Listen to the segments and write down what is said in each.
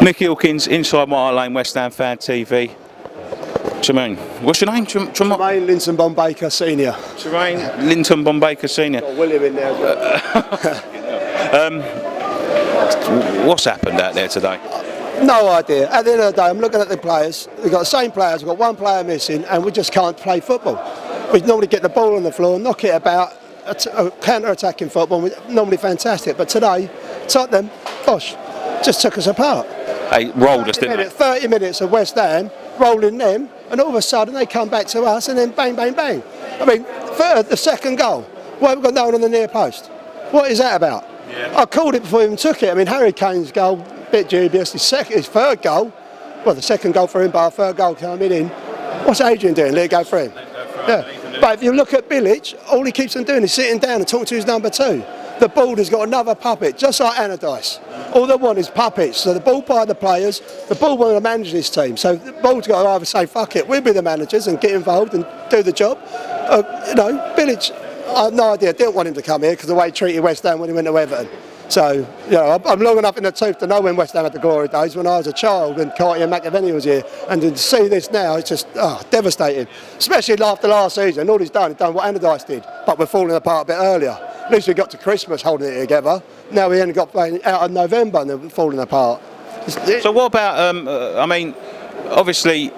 Nick Hawkins, inside White Hart Lane, West Ham Fan TV. Tremaine, what's your name? Tremaine Linton Bombaker Senior. Tremaine Linton Bombaker Senior. Got William in there as well. What's happened out there today? No idea. At the end of the day, I'm looking at the players. We've got the same players. We've got one player missing, and we just can't play football. We normally get the ball on the floor, knock it about, counter-attacking football. We're normally fantastic, but today, Tottenham, gosh, just took us apart. They rolled us, didn't they? 30 minutes of West Ham rolling them, and all of a sudden they come back to us, and then bang, bang, bang. I mean, the second goal, why have we got no one on the near post? What is that about? Yeah. I called it before he even took it. I mean, Harry Kane's goal, a bit dubious. His third goal, well, the second goal for him, but our third goal coming in. What's Adrian doing? Let it go for him. Yeah. But if you look at Bilic, all he keeps on doing is sitting down and talking to his number two. The board has got another puppet, just like Anadice. All they want is puppets. So the ball by the players, the ball want to manage this team. So the board's got to either say, fuck it, we'll be the managers and get involved and do the job. Bilic, I have no idea, didn't want him to come here because the way he treated West Ham when he went to Everton. So, I'm long enough in the tooth to know when West Ham had the glory days, when I was a child and Carty and McAvenny was here. And to see this now, it's just devastating. Especially after last season, all he's done what Anadice did, but we're falling apart a bit earlier. At least we got to Christmas holding it together. Now we only got playing out of November and they're falling apart. So what about, obviously,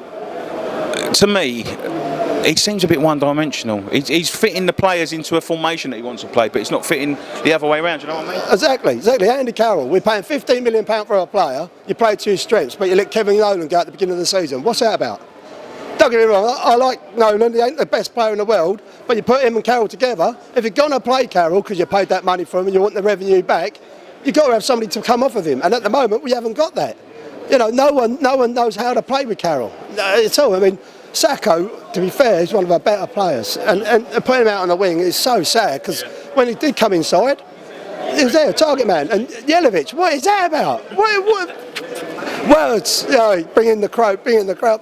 to me, he seems a bit one-dimensional. He's fitting the players into a formation that he wants to play, but it's not fitting the other way around, do you know what I mean? Exactly. Andy Carroll, we're paying £15 million for a player, you play to his strengths, but you let Kevin Nolan go at the beginning of the season. What's that about? Don't get me wrong, I like Nolan, he ain't the best player in the world, but you put him and Carroll together, if you're going to play Carroll because you paid that money for him and you want the revenue back, you've got to have somebody to come off of him, and at the moment we haven't got that. No one knows how to play with Carroll at all. I mean, Sacco, to be fair, is one of our better players, and putting him out on the wing is so sad because when he did come inside, he was there, target man. And Jelavic, what is that about? What words? Bring in the crowd,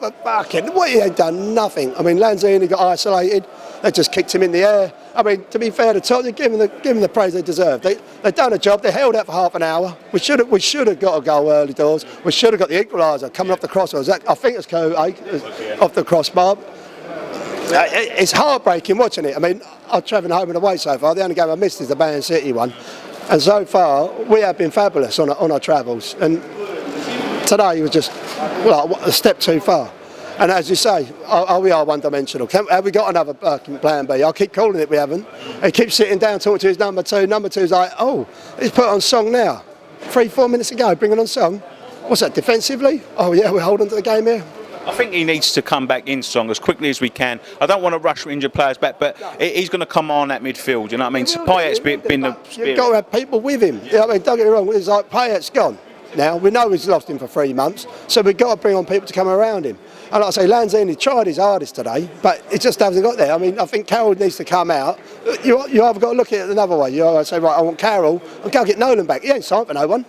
but fucking, he ain't done nothing. I mean, Lanzini got isolated. They just kicked him in the air. I mean, to be fair to Tottenham, give them the praise they deserve. They've done a job. They held out for half an hour. We should have got a goal early doors. We should have got the equaliser coming off the crossbar. I think it's off the crossbar. It's heartbreaking watching it. I mean, I'm travelling home and away so far. The only game I missed is the Man City one. And so far, we have been fabulous on our travels. And today was just a step too far. And as you say, we are one-dimensional. Have we got another plan B? I keep calling it, we haven't. He keeps sitting down talking to his number two. Number two's like, he's put on Song now. 3-4 minutes ago, bringing on Song. What's that, defensively? Oh yeah, we're holding to the game here. I think he needs to come back in Song as quickly as we can. I don't want to rush injured players back, but he's going to come on that midfield, you know what I mean? So Payet's been the spirit. You've got to have people with him. Don't get me wrong, it's like Payet's gone. Now, we know he's lost him for 3 months, so we've got to bring on people to come around him. And like I say, Lanzini tried his hardest today, but it just hasn't got there. I mean, I think Carroll needs to come out. You either got to look at it another way. You either say, right, I want Carroll, and go get Nolan back. He ain't signed for no one.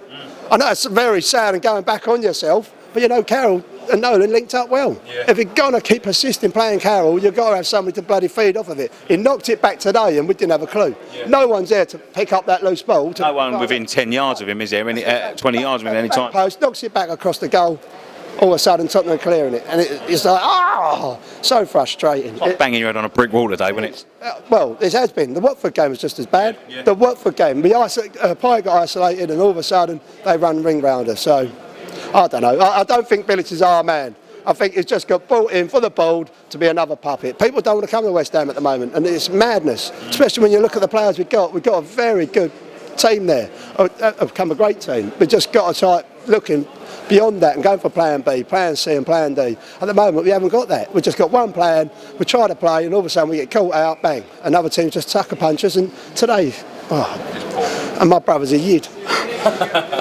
I know it's very sad and going back on yourself, but Carroll and Nolan linked up well. Yeah. If you're going to keep persisting playing Carroll, you've got to have somebody to bloody feed off of it. He knocked it back today and we didn't have a clue. Yeah. No one's there to pick up that loose ball. No one within 10 yards of him, is there? 20 yards of him any time? Post, knocks it back across the goal. All of a sudden, Tottenham clearing it. And it's like, so frustrating. It's like banging your head on a brick wall today, wasn't it? Well, it has been. The Watford game was just as bad. Yeah. The Watford game, Pye got isolated and all of a sudden they run ring round us. So, I don't know. I don't think Bilic is our man. I think he's just got brought in for the board to be another puppet. People don't want to come to West Ham at the moment, and it's madness, especially when you look at the players we've got. We've got a very good team there. Have become a great team. We've just got to start looking beyond that and going for plan B, plan C and plan D. At the moment, we haven't got that. We've just got one plan, we try to play, and all of a sudden we get caught out, bang. Another team just sucker punches, and today, and my brother's a yid.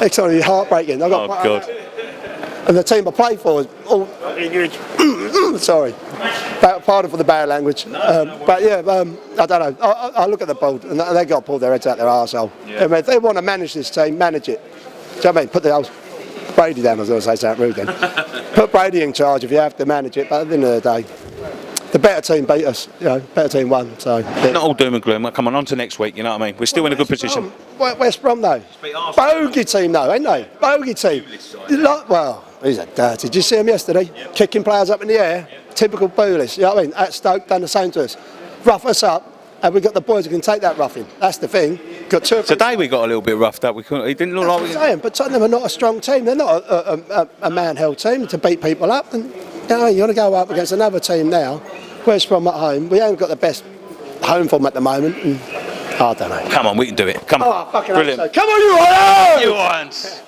It's only heartbreaking. God. And the team I play for is all sorry, pardon for the bad language. But yeah, I don't know. I look at the board and they've got to pull their heads out their arsehole. Yeah. I mean, if they want to manage this team, manage it. Do you know what I mean? Put the old Brady down, I was going to say something rude then. Put Brady in charge if you have to manage it, but at the end of the day, the better team beat us. You know, better team won. So Not all doom and gloom. Come on to next week. You know what I mean? We're still in a good position. West Brom though, bogey team though, ain't they? Bogey team. Well, he's a dirty. Did you see him yesterday? Yep. Kicking players up in the air. Yep. Typical Boolish. You know what I mean? At Stoke, done the same to us. Rough us up. And we've got the boys who can take that roughing. That's the thing. Got two. Today we got a little bit roughed up. We couldn't. It didn't look like. Saying, but Tottenham are not a strong team. They're not a man-held team to beat people up. And you know, you want to go up against another team now. West Brom at home. We haven't got the best home form at the moment. And I don't know. Come on, we can do it. Come on. Oh, fucking brilliant. So. Come on, you Irons! You Irons.